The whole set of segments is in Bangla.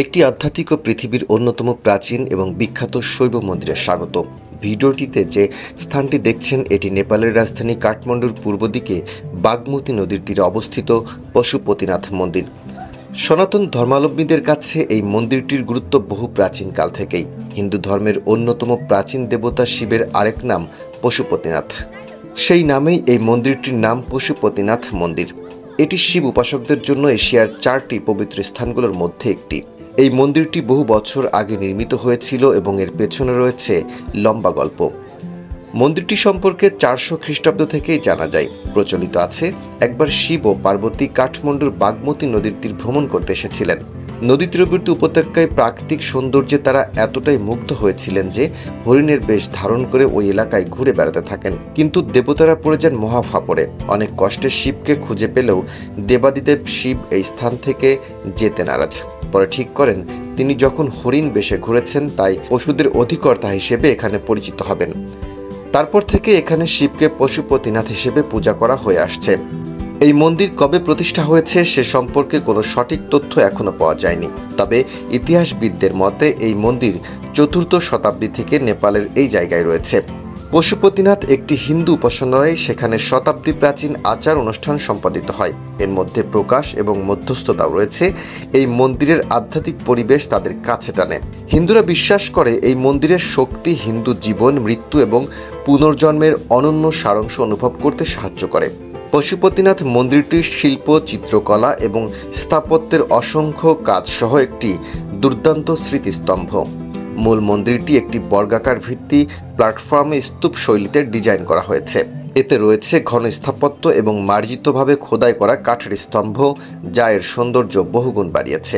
একটি আধ্যাত্মিক ও পৃথিবীর অন্যতম প্রাচীন এবং বিখ্যাত শৈব মন্দিরে স্বাগত। ভিডিওটিতে যে স্থানটি দেখছেন এটি নেপালের রাজধানী কাঠমান্ডুর পূর্ব দিকে বাগমতী নদীর তীরে অবস্থিত পশুপতিনাথ মন্দির। সনাতন ধর্মাবলম্বীদের কাছে এই মন্দিরটির গুরুত্ব বহু প্রাচীনকাল থেকেই। হিন্দু ধর্মের অন্যতম প্রাচীন দেবতা শিবের আরেক নাম পশুপতিনাথ। সেই নামেই এই মন্দিরটির নাম পশুপতিনাথ মন্দির। এটি শিব উপাসকদের জন্য এশিয়ার 4টি পবিত্র স্থানগুলোর মধ্যে একটি। এই মন্দিরটি বহু বছর আগে নির্মিত হয়েছিল এবং এর পেছনে রয়েছে লম্বা গল্প। মন্দিরটি সম্পর্কে 400 খ্রিস্টাব্দ থেকেই জানা যায়। প্রচলিত আছে একবার শিব ও পার্বতী কাঠমান্ডুর বাগমতী নদীর তীর ভ্রমণ করতে এসেছিলেন। নদী তীরবর্তী উপত্যকায় প্রাকৃতিক সৌন্দর্যে তারা এতটাই মুগ্ধ হয়েছিলেন যে হরিণের বেশ ধারণ করে ওই এলাকায় ঘুরে বেড়াতে থাকেন। কিন্তু দেবতারা পড়ে যান মহাফাপড়ে। অনেক কষ্টে শিবকে খুঁজে পেলেও দেবাদিদেব শিব এই স্থান থেকে যেতে নারাজ। পরে ঠিক করেন তিনি যখন হরিণ বেশে ঘুরেছেন তাই পশুদের অধিকর্তা হিসেবে এখানে পরিচিত হবেন। তারপর থেকে এখানে শিবকে পশুপতিনাথ হিসেবে পূজা করা হয়ে আসছে। এই মন্দির কবে প্রতিষ্ঠা হয়েছে সে সম্পর্কে কোনো সঠিক তথ্য এখনো পাওয়া যায়নি। তবে ইতিহাসবিদদের মতে এই মন্দির 4র্থ শতাব্দী থেকে নেপালের এই জায়গায় রয়েছে। পশুপতিনাথ একটি হিন্দু উপাসনালয়, সেখানে শতাব্দী প্রাচীন আচার অনুষ্ঠান সম্পাদিত হয়। এর মধ্যে প্রকাশ এবং মধ্যস্থতাও রয়েছে। এই মন্দিরের আধ্যাত্মিক পরিবেশ তাদের কাছে টানে। হিন্দুরা বিশ্বাস করে এই মন্দিরের শক্তি হিন্দু জীবন, মৃত্যু এবং পুনর্জন্মের অনন্য সারাংশ অনুভব করতে সাহায্য করে। পশুপতিনাথ মন্দিরটির শিল্প, চিত্রকলা এবং স্থাপত্যের অসংখ্য কাজ সহ একটি দুর্দান্ত স্মৃতিস্তম্ভ। মূল মন্দিরটি একটি বর্গাকার ভিত্তি প্ল্যাটফর্মে স্তূপ শৈলীতে ডিজাইন করা হয়েছে। এতে রয়েছে ঘন স্থাপত্য এবং মার্জিতভাবে খোদাই করা কাঠের স্তম্ভ, যা এর সৌন্দর্য বহুগুণ বাড়িয়েছে।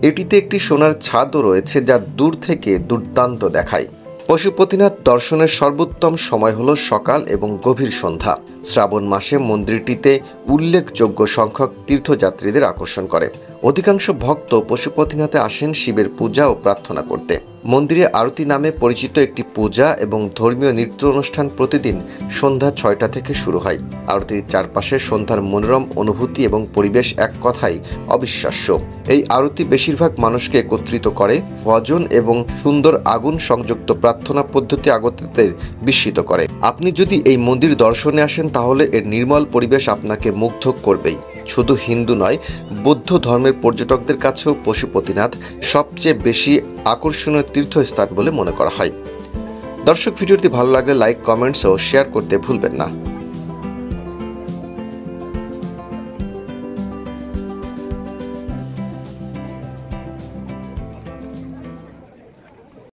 এটিতে একটি সোনার ছাদও রয়েছে যা দূর থেকে দুর্দান্ত দেখায়। পশুপতিনাথ দর্শনের সর্বোত্তম সময় হল সকাল এবং গভীর সন্ধ্যা। শ্রাবণ মাসে মন্দিরটিতে উল্লেখযোগ্য সংখ্যক তীর্থযাত্রীদের আকর্ষণ করে। অধিকাংশ ভক্ত পশুপতিনাথে আসেন শিবের পূজা ও প্রার্থনা করতে। মন্দিরে আরতি নামে পরিচিত একটি পূজা এবং ধর্মীয় নৃত্য অনুষ্ঠান প্রতিদিন সন্ধ্যা 6টা থেকে শুরু হয়। আরতির চারপাশে সন্ধ্যার মনোরম অনুভূতি এবং পরিবেশ এক কথায় অবিশ্বাস্য। এই আরতি বেশিরভাগ মানুষকে একত্রিত করে। ভজন এবং সুন্দর আগুন সংযুক্ত প্রার্থনা পদ্ধতি আগতদের বিস্মিত করে। আপনি যদি এই মন্দির দর্শনে আসেন তাহলে এর নির্মল পরিবেশ আপনাকে মুগ্ধ করবেই। শুধু হিন্দু নয়, বৌদ্ধ ধর্মের পর্যটকদের কাছেও পশুপতিনাথ সবচেয়ে বেশি আকর্ষণীয় তীর্থস্থান বলে মনে করা হয়। দর্শক, ভিডিওটি ভালো লাগলে লাইক, কমেন্টস ও শেয়ার করতে ভুলবেন না।